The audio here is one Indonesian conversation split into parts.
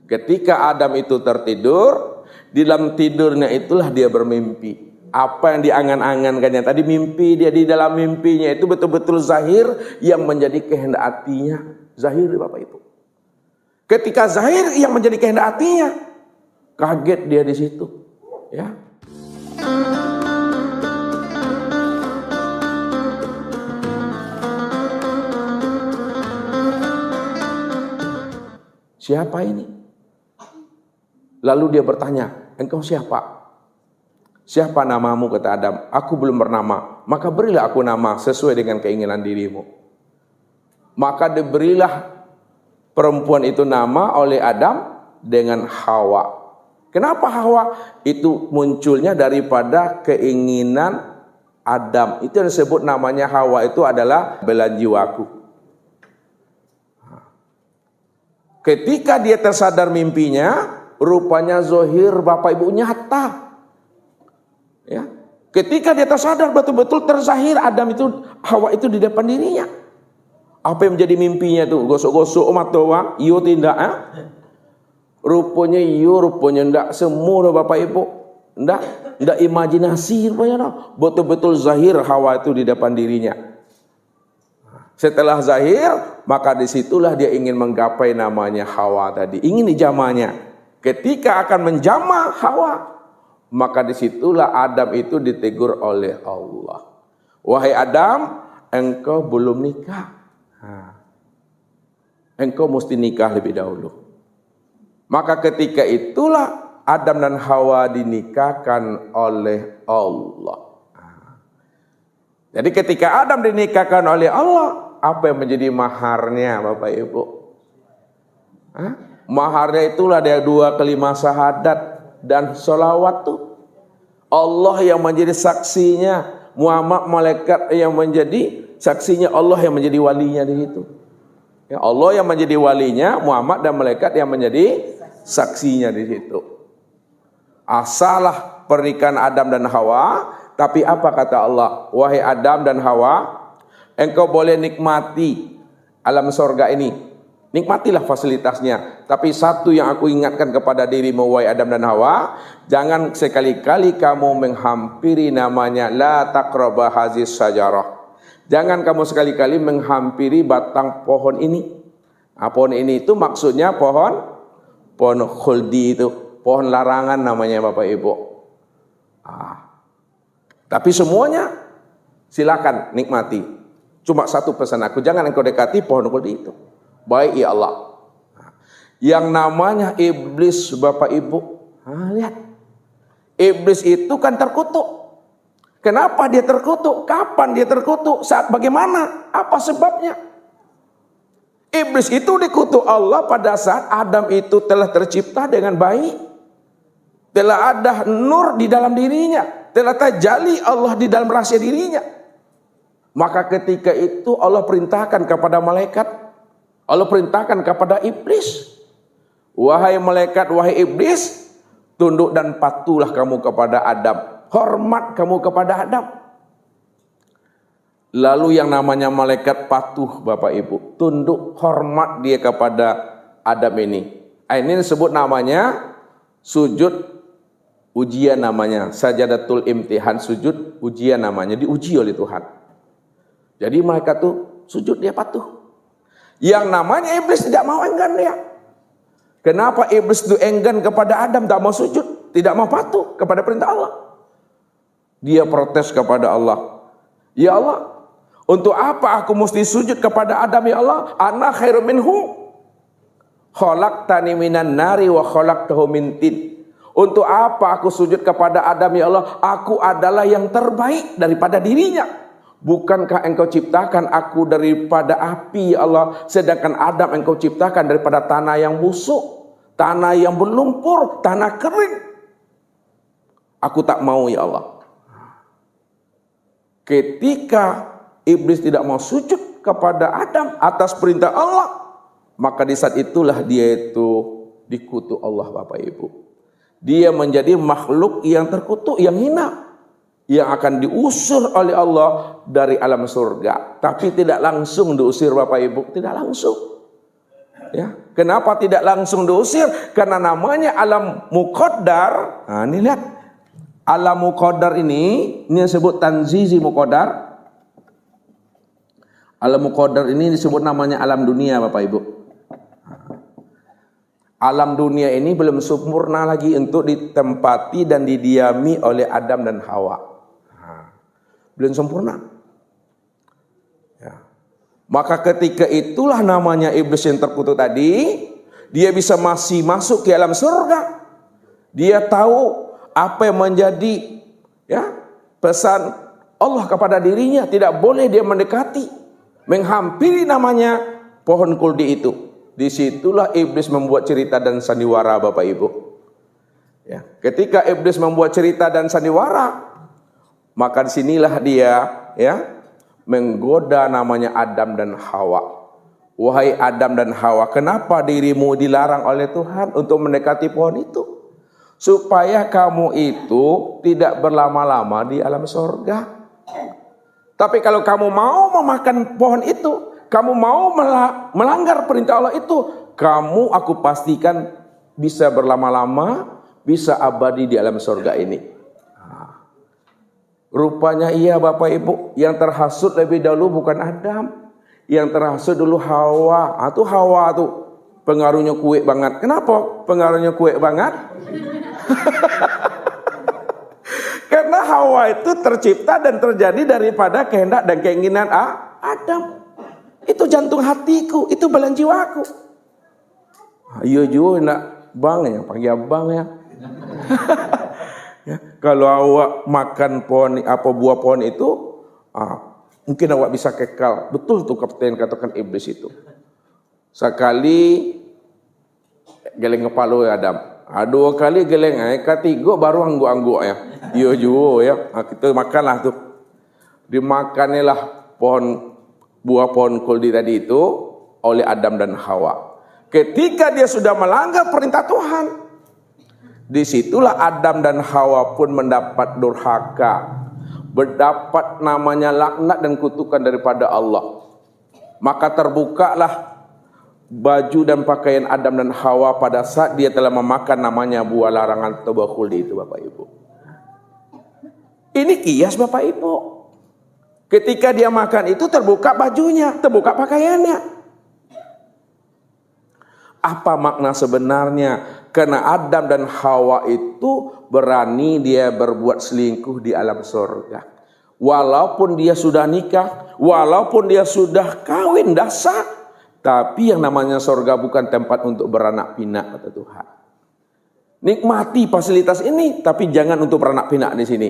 Ketika Adam itu tertidur, di dalam tidurnya itulah dia bermimpi. Apa yang diangan-angankannya tadi, mimpi dia, di dalam mimpinya itu betul-betul zahir yang menjadi kehendak hatinya. Zahir, Bapak Ibu. Ketika zahir yang menjadi kehendak hatinya, kaget dia di situ. Ya. Siapa ini? Lalu dia bertanya, engkau siapa? Siapa namamu, kata Adam. Aku belum bernama, maka berilah aku nama sesuai dengan keinginan dirimu. Maka diberilah perempuan itu nama oleh Adam dengan Hawa. Kenapa Hawa? Itu munculnya daripada keinginan Adam. Itu yang disebut namanya Hawa, itu adalah belahan jiwaku. Ketika dia tersadar mimpinya, rupanya zohir, Bapak Ibu, nyata. Ya. Ketika dia tersadar betul-betul terzahir Adam itu, Hawa itu di depan dirinya. Apa yang menjadi mimpinya itu? Gosok-gosok matawa, iyo tidak. Rupanya iyo, rupanya tidak. Semua Bapak Ibu. Tidak imajinasi rupanya. Betul-betul zahir Hawa itu di depan dirinya. Setelah zahir, maka disitulah dia ingin menggapai namanya Hawa tadi. Ingin dijamahnya. Ketika akan menjamah Hawa, maka disitulah Adam itu ditegur oleh Allah. Wahai Adam, engkau belum nikah. Engkau mesti nikah lebih dahulu. Maka ketika itulah Adam dan Hawa dinikahkan oleh Allah. Jadi ketika Adam dinikahkan oleh Allah, apa yang menjadi maharnya, Bapak Ibu? Maharnya itulah dia 2 kalimat syahadat dan sholawat tuh. Allah yang menjadi saksinya, Muhammad malaikat yang menjadi saksinya, Allah yang menjadi walinya di situ. Ya, Allah yang menjadi walinya, Muhammad dan malaikat yang menjadi saksinya di situ. Asalah pernikahan Adam dan Hawa, tapi apa kata Allah? Wahai Adam dan Hawa, engkau boleh nikmati alam sorga ini. Nikmatilah fasilitasnya. Tapi satu yang aku ingatkan kepada dirimu, wahai Adam dan Hawa, jangan sekali-kali kamu menghampiri namanya la taqraba hazis syajarah. Jangan kamu sekali-kali menghampiri batang pohon ini. Nah, pohon ini itu maksudnya pohon khuldi itu, pohon larangan namanya Bapak Ibu. Tapi semuanya silakan nikmati. Cuma satu pesan aku, jangan engkau dekati pohon khuldi itu. Baik ya Allah. Yang namanya iblis, Bapak Ibu. Lihat. Iblis itu kan terkutuk. Kenapa dia terkutuk? Kapan dia terkutuk? Saat bagaimana? Apa sebabnya? Iblis itu dikutuk Allah pada saat Adam itu telah tercipta dengan baik. Telah ada nur di dalam dirinya. Telah tajalli Allah di dalam rahasia dirinya. Maka ketika itu Allah perintahkan kepada malaikat. Allah perintahkan kepada iblis. Wahai malaikat, wahai iblis, tunduk dan patuhlah kamu kepada Adam. Hormat kamu kepada Adam. Lalu yang namanya malaikat patuh, Bapak Ibu, tunduk, hormat dia kepada Adam ini. Ini disebut namanya sujud ujian namanya. Sajadatul imtihan, sujud ujian namanya, diuji oleh Tuhan. Jadi malaikat tuh sujud, dia patuh. Yang namanya iblis tidak mau, enggan dia. Kenapa iblis itu enggan kepada Adam, tak mau sujud, tidak mau patuh kepada perintah Allah? Dia protes kepada Allah. Ya Allah, untuk apa aku mesti sujud kepada Adam ya Allah? Ana khairum minhu. Khalaqtani minan nari wa khalaqtahu min tin. Untuk apa aku sujud kepada Adam ya Allah? Aku adalah yang terbaik daripada dirinya. Bukankah engkau ciptakan aku daripada api ya Allah, sedangkan Adam engkau ciptakan daripada tanah yang busuk, tanah yang berlumpur, tanah kering. Aku tak mau ya Allah. Ketika iblis tidak mau sujud kepada Adam atas perintah Allah, maka di saat itulah dia itu dikutuk Allah, Bapak Ibu. Dia menjadi makhluk yang terkutuk, yang hina, yang akan diusir oleh Allah dari alam surga. Tapi tidak langsung diusir, Bapak Ibu, tidak langsung. Ya, Kenapa tidak langsung diusir? Karena namanya alam muqaddar. Nah, ini lihat. Alam muqaddar ini disebut tanzizi muqaddar. Alam muqaddar ini disebut namanya alam dunia, Bapak Ibu. Alam dunia ini belum sempurna lagi untuk ditempati dan didiami oleh Adam dan Hawa. Belum sempurna. Ya. Maka ketika itulah namanya iblis yang terkutuk tadi, dia bisa masih masuk ke alam surga. Dia tahu apa yang menjadi pesan Allah kepada dirinya, tidak boleh dia mendekati, menghampiri namanya pohon kuldi itu. Disitulah iblis membuat cerita dan sandiwara, Bapak Ibu. Ya, ketika iblis membuat cerita dan sandiwara, maka disinilah dia menggoda namanya Adam dan Hawa. Wahai Adam dan Hawa, kenapa dirimu dilarang oleh Tuhan untuk mendekati pohon itu? Supaya kamu itu tidak berlama-lama di alam surga. Tapi kalau kamu mau memakan pohon itu, kamu mau melanggar perintah Allah itu, aku pastikan bisa berlama-lama, bisa abadi di alam surga ini. Rupanya iya, Bapak Ibu, yang terhasut lebih dahulu bukan Adam, yang terhasut dulu Hawa. Hawa tuh pengaruhnya kuat banget. Kenapa pengaruhnya kuat banget? Karena Hawa itu tercipta dan terjadi daripada kehendak dan keinginan Adam. Itu jantung hatiku, itu belahan jiwaku. Iya juga nak bang ya, panggil abang ya. Ya, kalau awak makan buah pohon itu, mungkin awak bisa kekal. Betul tuh kapten katakan iblis itu. Sekali geleng kepala ya Adam. Dua kali geleng, ketiga baru angguk-angguk ya. Iya juga ya. Kita makanlah tuh. Dimakanilah buah pohon kuldi tadi itu oleh Adam dan Hawa. Ketika dia sudah melanggar perintah Tuhan, disitulah Adam dan Hawa pun mendapat durhaka, mendapat namanya laknat dan kutukan daripada Allah. Maka terbukalah baju dan pakaian Adam dan Hawa pada saat dia telah memakan namanya buah larangan atau buah kuldi itu, Bapak Ibu. Ini kias, Bapak Ibu. Ketika dia makan itu terbuka bajunya, terbuka pakaiannya. Apa makna sebenarnya? Karena Adam dan Hawa itu berani dia berbuat selingkuh di alam surga. Walaupun dia sudah nikah, walaupun dia sudah kawin dasar, tapi yang namanya surga bukan tempat untuk beranak pinak, kata Tuhan. Nikmati fasilitas ini, tapi jangan untuk beranak pinak di sini.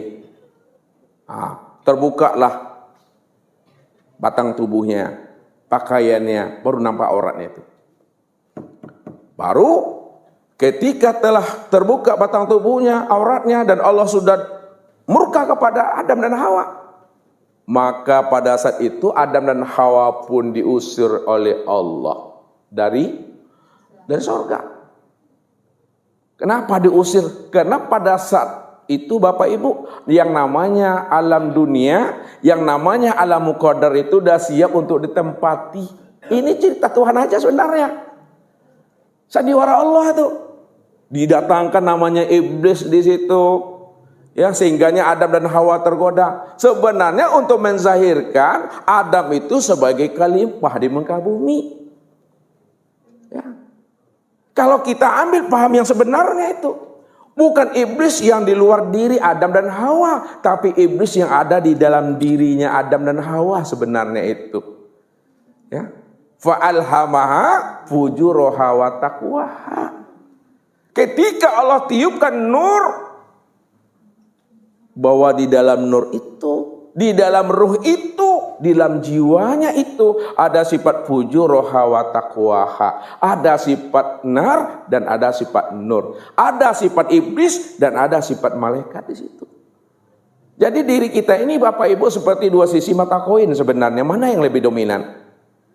Terbukalah batang tubuhnya, pakaiannya, baru nampak auratnya itu. Baru ketika telah terbuka batang tubuhnya, auratnya, dan Allah sudah murka kepada Adam dan Hawa, maka pada saat itu Adam dan Hawa pun diusir oleh Allah dari surga. Kenapa diusir? Karena pada saat itu, Bapak Ibu, yang namanya alam dunia, yang namanya alam muqaddar itu sudah siap untuk ditempati. Ini cerita Tuhan aja sebenarnya. Sandiwara Allah itu. Didatangkan namanya iblis di situ. Ya, sehingganya Adam dan Hawa tergoda. Sebenarnya untuk menzahirkan Adam itu sebagai khalifah di muka bumi. Ya. Kalau kita ambil paham yang sebenarnya itu, bukan iblis yang di luar diri Adam dan Hawa, tapi iblis yang ada di dalam dirinya Adam dan Hawa sebenarnya itu. Ya. Fa'alhamaha fujuraha wa taqwaha. Ketika Allah tiupkan nur, bahwa di dalam nur itu, di dalam ruh itu, di dalam jiwanya itu ada sifat fujuraha wa taqwaha, ada sifat nar dan ada sifat nur, ada sifat iblis dan ada sifat malaikat di situ. Jadi diri kita ini, Bapak Ibu, seperti dua sisi mata koin sebenarnya. Mana yang lebih dominan?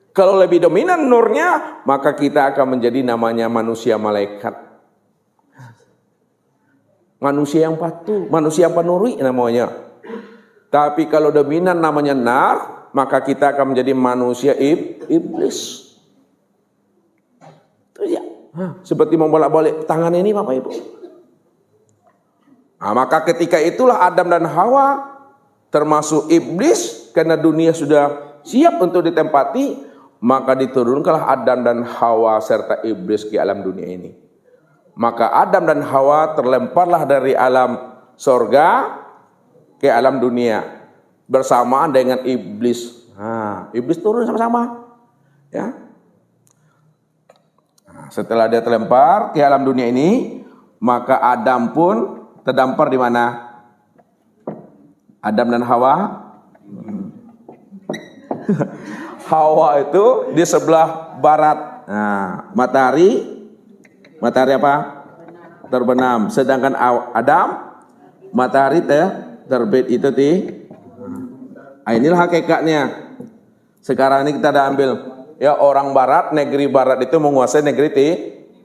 Kalau lebih dominan nurnya, maka kita akan menjadi namanya manusia malaikat. Manusia yang patuh, manusia yang penurut namanya. Tapi kalau dominan namanya nar, maka kita akan menjadi manusia iblis. Itu Seperti membolak-balik tangan ini Bapak Ibu. Nah, maka ketika itulah Adam dan Hawa termasuk iblis, karena dunia sudah siap untuk ditempati, maka diturunkanlah Adam dan Hawa serta iblis ke alam dunia ini. Maka Adam dan Hawa terlemparlah dari alam sorga ke alam dunia bersamaan dengan iblis. Nah, iblis turun sama-sama. Ya. Nah, setelah dia terlempar ke alam dunia ini, maka Adam pun terdampar di mana? Adam dan Hawa. Hawa itu di sebelah barat. Nah, matahari apa? Terbenam. Sedangkan Adam, matahari terbit itu di. Nah, inilah hakikatnya. Sekarang ini kita ada ambil ya orang barat, negeri barat itu menguasai negeri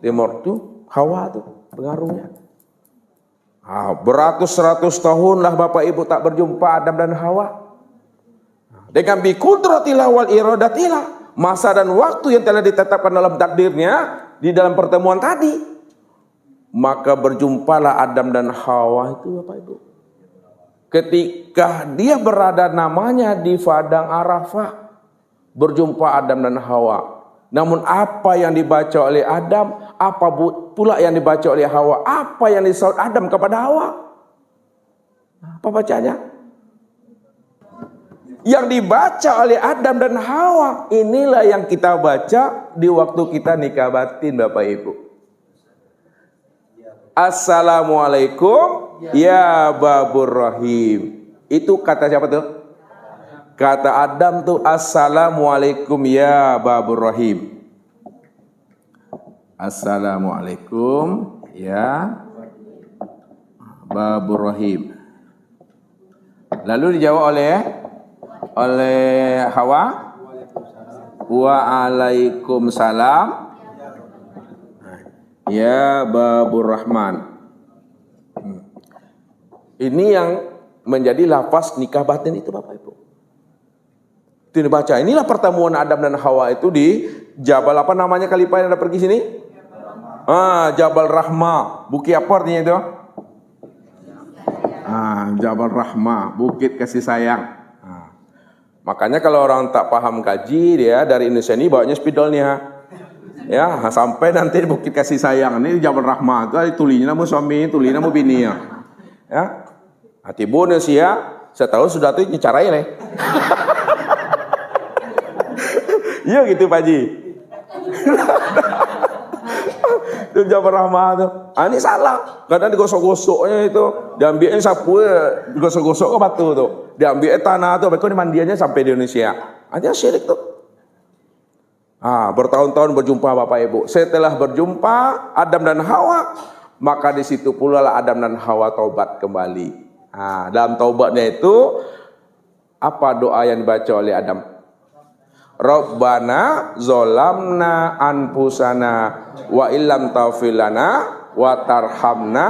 timur. Tuh Hawa tuh pengaruhnya. Beratus-ratus tahun lah Bapak Ibu tak berjumpa Adam dan Hawa. Dengan biqudratillah wal iradatillah, masa dan waktu yang telah ditetapkan dalam takdirnya di dalam pertemuan tadi, maka berjumpalah Adam dan Hawa itu Bapak Ibu. Ketika dia berada namanya di padang Arafah, berjumpa Adam dan Hawa. Namun apa yang dibaca oleh Adam, apa pula yang dibaca oleh Hawa, apa yang disaut Adam kepada Hawa? Apa bacanya? Yang dibaca oleh Adam dan Hawa, inilah yang kita baca di waktu kita nikah batin Bapak Ibu. Assalamualaikum ya babur rahim. Itu kata siapa tuh? Kata Adam tuh, assalamualaikum ya babur rahim. Assalamualaikum ya babur rahim. Lalu dijawab oleh Hawa, waalaikumsalam ya babur rahman. Ini yang menjadi lafaz nikah batin itu Bapak Ibu. Itu dibaca. Inilah pertemuan Adam dan Hawa itu di Jabal apa namanya kali Pak yang ada pergi sini? Jabal Rahmah. Bukit apa artinya itu? Jabal Rahmah, bukit kasih sayang. Makanya kalau orang tak paham kaji, dia dari Indonesia ini bawanya spidolnya. Ya, sampai nanti bukit kasih sayang. Ini Jabal Rahmah. Itu tulinya nama suami, tulinya nama bini. Ya. Hati bonus ya. Saya tahu sudah tuh nyecarai nih. Iya gitu Pak Ji. Itu Jabal Rahmah tuh. Ini salah. Kadang digosok-gosoknya itu, diambilnya sapu, digosok-gosok ke batu tuh. Diambil tanah tuh, mereka dimandiannya sampai di Indonesia. Aja syirik tuh. Bertahun-tahun berjumpa Bapak Ibu. Setelah berjumpa Adam dan Hawa, maka di situ pula lah Adam dan Hawa taubat kembali. Dalam taubatnya itu apa doa yang dibaca oleh Adam? Rabbana zolamna anfusana wa illam taghfir lana wa tarhamna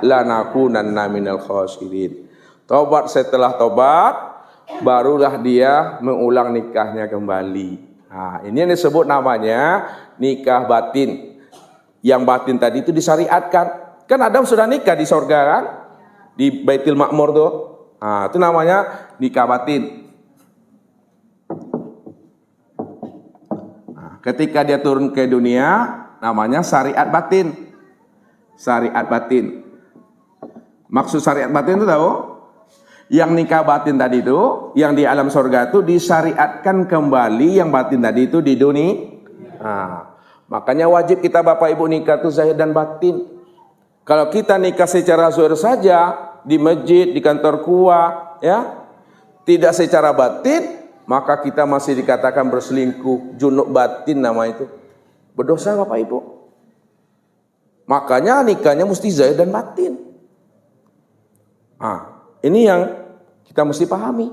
lanakunanna minal khasirin. Taubat setelah taubat, barulah dia mengulang nikahnya kembali. Ini yang disebut namanya nikah batin. Yang batin tadi itu disyariatkan. Kan Adam sudah nikah di surga kan? Di Baitul Ma'mur tuh. Itu namanya nikah batin. Ketika dia turun ke dunia, namanya syariat batin. Syariat batin. Maksud syariat batin itu tahu? Yang nikah batin tadi itu, yang di alam surga itu disyariatkan kembali yang batin tadi itu di dunia. Makanya wajib kita Bapak Ibu nikah itu zahir dan batin. Kalau kita nikah secara zahir saja di masjid, di kantor kuah, ya, tidak secara batin, maka kita masih dikatakan berselingkuh, junub batin nama itu. Berdosa Bapak Ibu. Makanya nikahnya mesti zahir dan batin. Ini yang kita mesti pahami.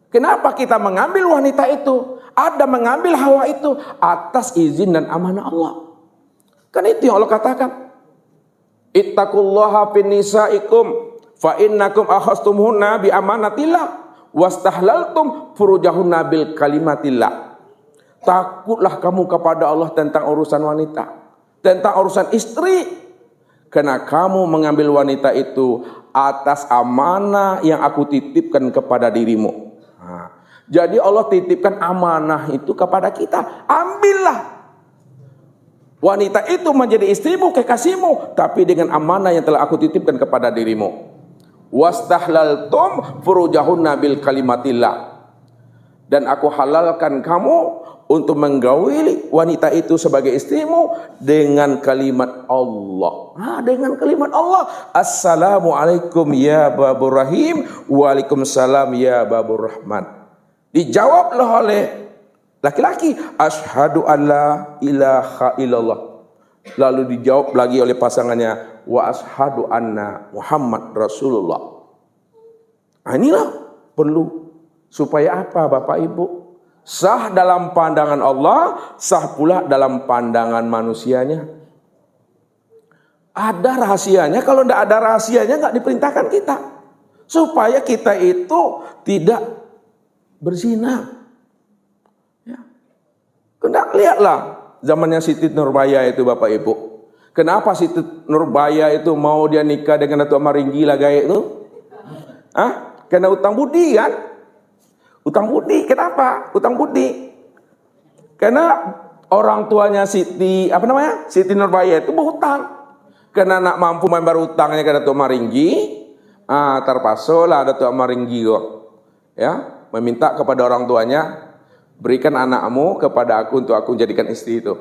Kenapa kita mengambil wanita itu? Ada mengambil Hawa itu atas izin dan amanah Allah. Kan itu yang Allah katakan. Ittaqullaha fin nisaikum fa innakum akhastumhunna bi amanatillah wastahlaltum furujahunna bil kalimatillah. Takutlah kamu kepada Allah tentang urusan wanita. tentang urusan istri, karena kamu mengambil wanita itu atas amanah yang aku titipkan kepada dirimu. Nah, jadi Allah titipkan amanah itu kepada kita. Ambillah wanita itu menjadi istrimu, kekasihmu, tapi dengan amanah yang telah aku titipkan kepada dirimu. Wastahlaltum furujahunna bil kalimatillah. Dan aku halalkan kamu untuk menggauli wanita itu sebagai istrimu dengan kalimat Allah. Dengan kalimat Allah. Assalamualaikum ya babur rahim, waalaikumsalam ya babur rahman. Dijawablah oleh laki-laki, asyhadu alla ilaha illallah. Lalu dijawab lagi oleh pasangannya, wa asyhadu anna Muhammad Rasulullah. Inilah perlu. Supaya apa Bapak Ibu? Sah dalam pandangan Allah, sah pula dalam pandangan manusianya. Ada rahasianya, kalau tidak ada rahasianya nggak diperintahkan kita. Supaya kita itu tidak berzina. Ya. Kena lihatlah zamannya Siti Nurbaya itu Bapak Ibu. Kenapa Siti Nurbaya itu mau dia nikah dengan Datuk Maringgi Lagae itu? Karena utang budi kan? Utang budi, kenapa? Utang budi. Karena orang tuanya Siti Nurbaya itu berhutang. Karena nak mampu membayar utangnya ke Datuk Maringgi, terpaksalah Datuk Maringgi ya, meminta kepada orang tuanya, berikan anakmu kepada aku untuk aku jadikan istri itu.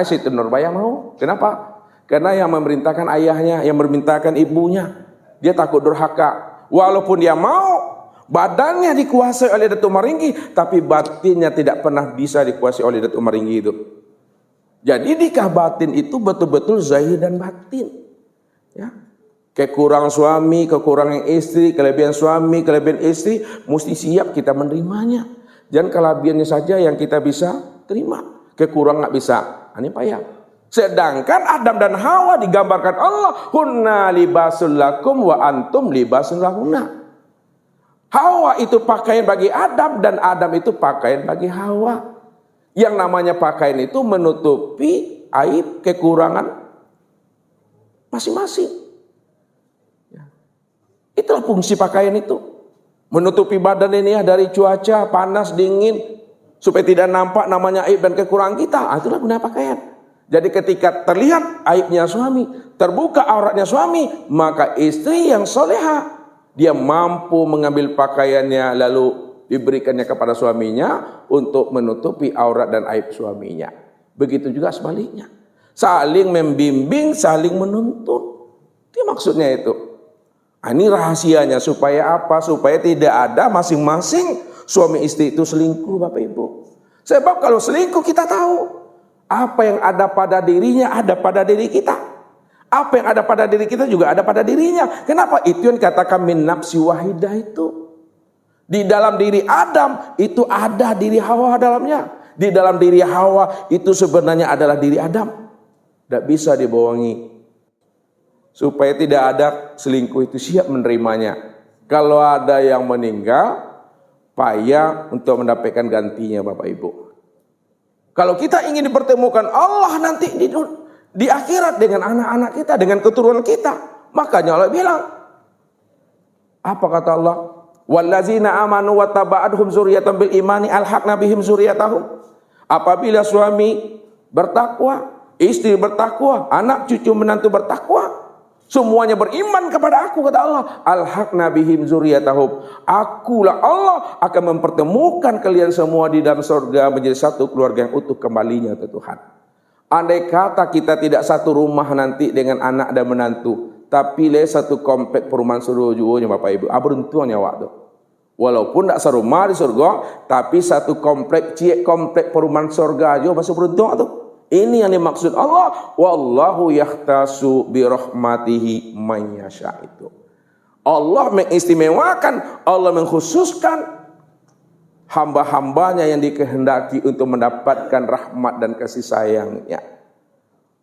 Siti Nurbaya mau. Kenapa? Karena yang memerintahkan ayahnya, yang memerintahkan ibunya, dia takut durhaka. Walaupun dia mau, badannya dikuasai oleh Datuk Maringgi, tapi batinnya tidak pernah bisa dikuasai oleh Datuk Maringgi itu. Jadi nikah batin itu betul-betul zahir dan batin. Ya. Kekurangan suami, kekurangan istri, kelebihan suami, kelebihan istri, mesti siap kita menerimanya. Jangan kelebihannya saja yang kita bisa terima, kekurangan nggak bisa. Ini payah. Sedangkan Adam dan Hawa digambarkan Allah, hunna libasul lakum wa antum libasul lahunna. Hawa itu pakaian bagi Adam dan Adam itu pakaian bagi Hawa. Yang namanya pakaian itu menutupi aib, kekurangan masing-masing. Ya. Itulah fungsi pakaian itu. Menutupi badan ini dari cuaca, panas, dingin. Supaya tidak nampak namanya aib dan kekurangan kita. Itulah guna pakaian. Jadi ketika terlihat aibnya suami, terbuka auratnya suami, maka istri yang soleha, dia mampu mengambil pakaiannya lalu diberikannya kepada suaminya untuk menutupi aurat dan aib suaminya. Begitu juga sebaliknya. Saling membimbing, saling menuntun. Itu maksudnya itu. Ini rahasianya supaya apa? Supaya tidak ada masing-masing suami istri itu selingkuh Bapak Ibu. Sebab kalau selingkuh kita tahu. Apa yang ada pada dirinya ada pada diri kita. Apa yang ada pada diri kita juga ada pada dirinya. Kenapa? Itu yang katakan min nafsi wahidah itu. Di dalam diri Adam itu ada diri Hawa dalamnya. Di dalam diri Hawa itu sebenarnya adalah diri Adam. Tidak bisa dibohongi. Supaya tidak ada selingkuh itu siap menerimanya. Kalau ada yang meninggal, payah untuk mendapatkan gantinya Bapak Ibu. Kalau kita ingin dipertemukan Allah nanti di akhirat dengan anak-anak kita, dengan keturunan kita. Makanya Allah bilang, apa kata Allah? Wallazina amanu wa taba'adhum zuriyatan bil imani alhaqna bihim zuriyatahum. Apabila suami bertakwa, istri bertakwa, anak cucu menantu bertakwa, semuanya beriman kepada aku, kata Allah, alhaqna bihim zuriyatahum. Akulah Allah akan mempertemukan kalian semua di dalam surga menjadi satu keluarga yang utuh kembalinya ke Tuhan. Andai kata kita tidak satu rumah nanti dengan anak dan menantu, tapi satu komplek perumahan surga Bapak Ibu, beruntunnya waktu. Walaupun tidak serumah di surga, tapi satu komplek perumahan surga aja masih beruntung tuh. Ini yang dimaksud Allah, wallahu yahtasu bi rahmatihi man yasha itu. Allah mengistimewakan, Allah mengkhususkan hamba-hambanya yang dikehendaki untuk mendapatkan rahmat dan kasih sayangnya.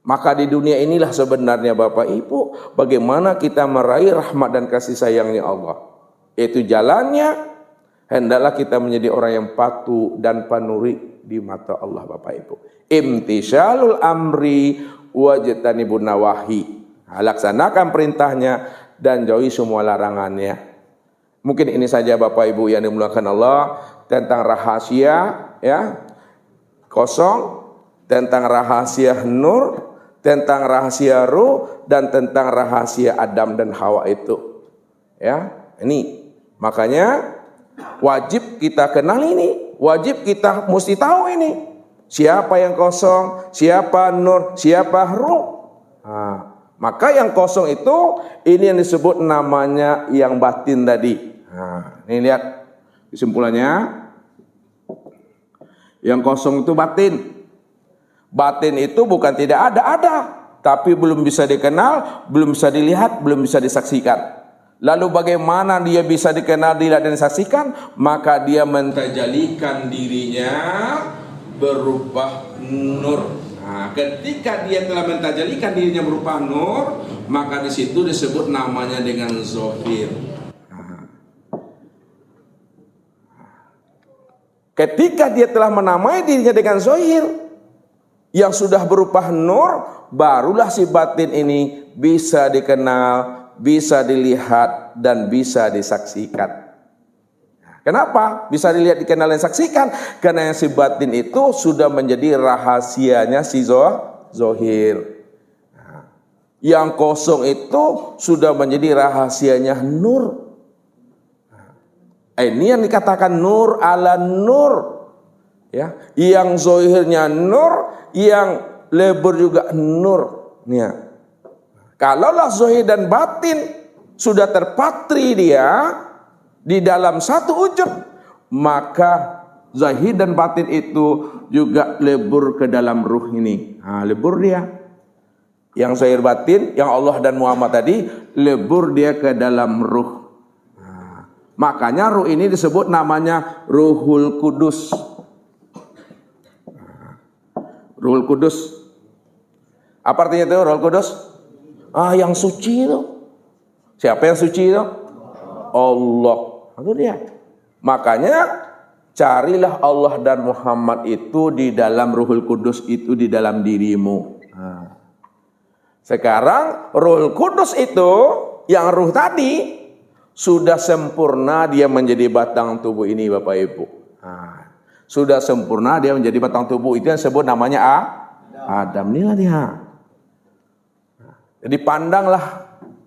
Maka di dunia inilah sebenarnya Bapak Ibu, bagaimana kita meraih rahmat dan kasih sayangnya Allah. Itu jalannya, hendaklah kita menjadi orang yang patuh dan penurut di mata Allah Bapak Ibu. Imtisalul amri wajtanibun nawahi. Laksanakan perintahnya dan jauhi semua larangannya. Mungkin ini saja Bapak Ibu yang dimuliakan Allah tentang rahasia ya kosong, tentang rahasia nur, tentang rahasia ruh, dan tentang rahasia Adam dan Hawa itu. Ya, ini makanya wajib kita kenal ini, wajib kita mesti tahu ini. Siapa yang kosong, siapa nur, siapa ruh. Nah, maka yang kosong itu ini yang disebut namanya yang batin tadi. Nah, ini lihat kesimpulannya. Yang kosong itu batin. Batin itu bukan tidak ada, tapi belum bisa dikenal, belum bisa dilihat, belum bisa disaksikan. Lalu bagaimana dia bisa dikenal, dilihat dan disaksikan? Maka dia mentajalikan dirinya berupa nur. Nah, ketika dia telah mentajalikan dirinya berupa nur, maka di situ disebut namanya dengan zohir. Ketika dia telah menamai dirinya dengan zohir yang sudah berupa nur, barulah si batin ini bisa dikenal, bisa dilihat, dan bisa disaksikan. Kenapa bisa dilihat, dikenal, dan disaksikan? Karena yang si batin itu sudah menjadi rahasianya si zohir. Yang kosong itu sudah menjadi rahasianya nur. Ini yang dikatakan nur ala nur, ya, yang zohirnya nur, yang lebur juga nur. Ya. Kalaulah zohir dan batin sudah terpatri dia di dalam satu wujud, maka zahir dan batin itu juga lebur ke dalam ruh ini. Nah, lebur dia. Yang zahir batin, yang Allah dan Muhammad tadi, lebur dia ke dalam ruh. Makanya ruh ini disebut namanya Ruhul Kudus. Ruhul Kudus. Apa artinya itu Ruhul Kudus? Yang suci itu. Siapa yang suci itu? Allah. Itu dia. Makanya carilah Allah dan Muhammad itu di dalam Ruhul Kudus itu di dalam dirimu. Sekarang Ruhul Kudus itu yang ruh tadi sudah sempurna dia menjadi batang tubuh ini Bapak Ibu. Sudah sempurna dia menjadi batang tubuh, itu yang disebut namanya Adam. Inilah dia. Jadi pandanglah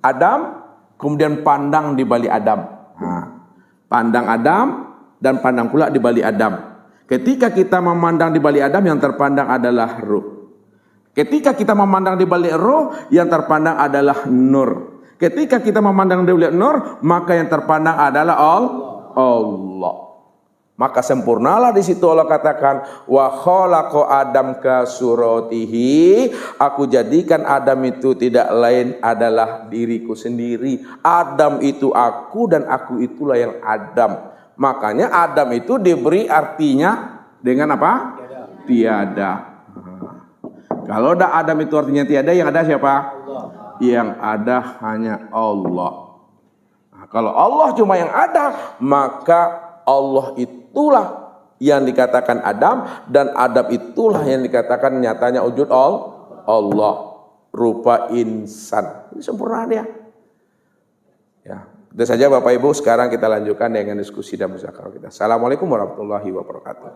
Adam, kemudian pandang di balik Adam. Pandang Adam dan pandang pula di balik Adam. Ketika kita memandang di balik Adam, yang terpandang adalah ruh. Ketika kita memandang di balik ruh, yang terpandang adalah nur. Ketika kita memandang di balik nur, maka yang terpandang adalah Allah. Maka sempurnalah di situ Allah katakan, wa khalaqa Adam ka suratihi, aku jadikan Adam itu tidak lain adalah diriku sendiri. Adam itu aku dan aku itulah yang Adam. Makanya Adam itu diberi artinya dengan apa? Tiada. Kalau ada Adam itu artinya tiada, yang ada siapa? Allah. Yang ada hanya Allah. Nah, kalau Allah cuma yang ada, maka Allah itulah yang dikatakan Adam, dan Adam itulah yang dikatakan nyatanya wujud Allah, rupa insan. Ini sempurna dia. Ya, itu saja Bapak Ibu. Sekarang kita lanjutkan dengan diskusi dan muzakarah kita. Assalamualaikum warahmatullahi wabarakatuh.